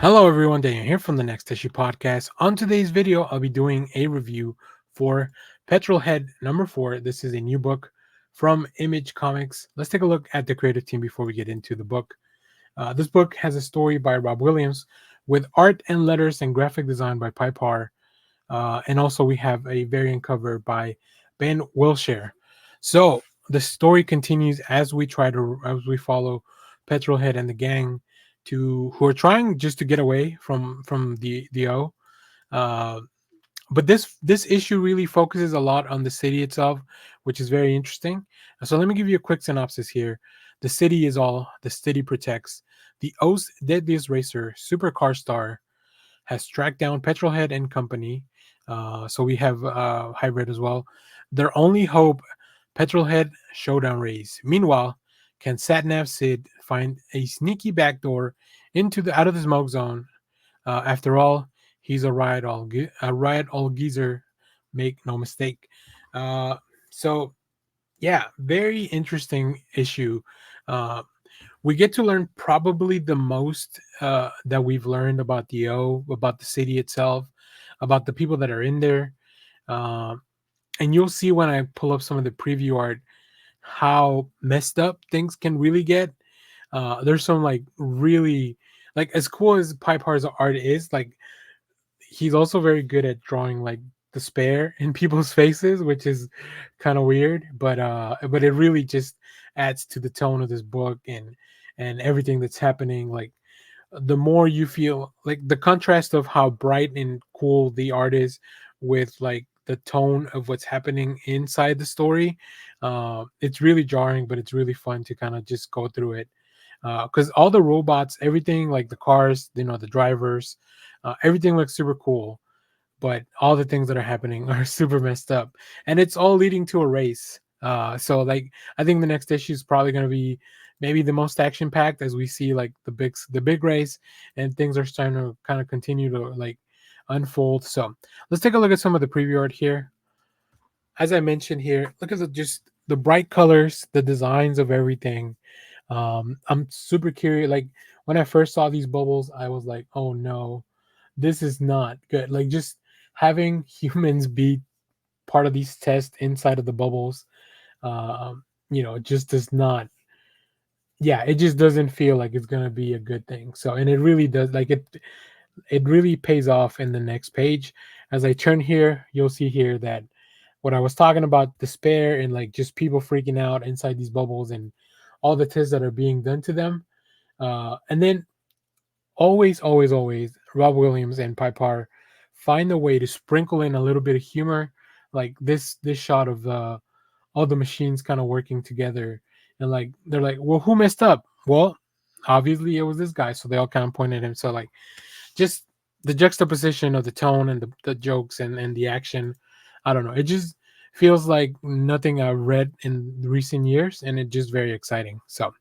Hello everyone, Daniel here from the Next Issue Podcast. On today's video, I'll be doing a review for Petrol Head number 4. This is a new book from Image Comics. Let's take a look at the creative team before we get into the book. This book has a story by Rob Williams with art and letters and graphic design by Parr. And also we have a variant cover by Ben Wilshire. So the story continues as we follow Petrolhead and the gang who are trying just to get away from the O. Uh, but this issue really focuses a lot on the city itself, which is very interesting. So let me give you a quick synopsis here. The city is all the city protects. The O's deadliest racer, supercar star, has tracked down Petrolhead and company. So we have Hybrid as well. Their only hope, Petrolhead showdown race. Meanwhile, can Satnav Sid find a sneaky backdoor into the out of the smoke zone? After all, he's a riot all geezer. Make no mistake. Uh, so yeah, very interesting issue. Uh, we get to learn probably the most that we've learned about the O, about the city itself, about the people that are in there. Uh, and you'll see when I pull up some of the preview art how messed up things can really get. There's some like really like as cool as Pipar's art is, like he's also very good at drawing like despair in people's faces, which is kind of weird, but it really just adds to the tone of this book and everything that's happening. Like the more you feel like the contrast of how bright and cool the art is with like the tone of what's happening inside the story, it's really jarring, but it's really fun to kind of just go through it because all the robots, everything like the cars, the drivers, everything looks super cool, but all the things that are happening are super messed up, and it's all leading to a race. So like I think the next issue is probably going to be maybe the most action packed as we see like the big race, and things are starting to kind of continue to like unfold. So let's take a look at some of the preview art here. As I mentioned here, look at just the bright colors, the designs of everything. I'm super curious. Like when I first saw these bubbles, I was like, oh no, this is not good. Like just having humans be part of these tests inside of the bubbles, it just does not. Yeah, it just doesn't feel like it's gonna be a good thing. So, and it really does. Like it really pays off in the next page. As I turn here, you'll see here that what I was talking about, despair and like just people freaking out inside these bubbles and all the tests that are being done to them. And then always, Rob Williams and Piper find a way to sprinkle in a little bit of humor, like this shot of all the machines kind of working together, and like they're like, well, who messed up? Well, obviously it was this guy, so they all kind of point at him. So like, just the juxtaposition of the tone and the jokes and the action, I don't know, it just feels like nothing I've read in recent years, and it's just very exciting. So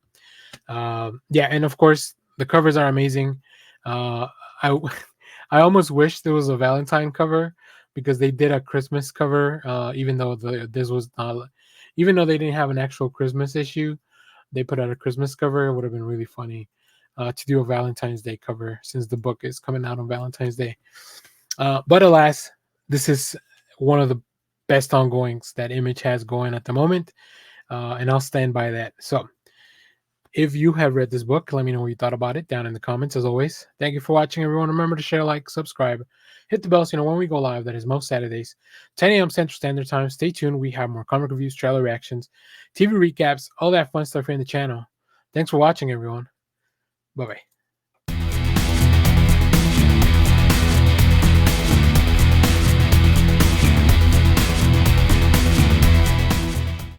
yeah, and of course the covers are amazing. I I almost wish there was a Valentine cover because they did a Christmas cover. Even though this was not, even though they didn't have an actual Christmas issue, they put out a Christmas cover. It would have been really funny to do a Valentine's Day cover since the book is coming out on Valentine's Day. But alas, this is one of the best ongoings that Image has going at the moment, and I'll stand by that. So if you have read this book, let me know what you thought about it down in the comments as always. Thank you for watching, everyone. Remember to share, like, subscribe, hit the bell so you know when we go live. That is most Saturdays, 10 a.m. Central Standard Time. Stay tuned. We have more comic reviews, trailer reactions, TV recaps, all that fun stuff here in the channel. Thanks for watching, everyone. Bye-bye.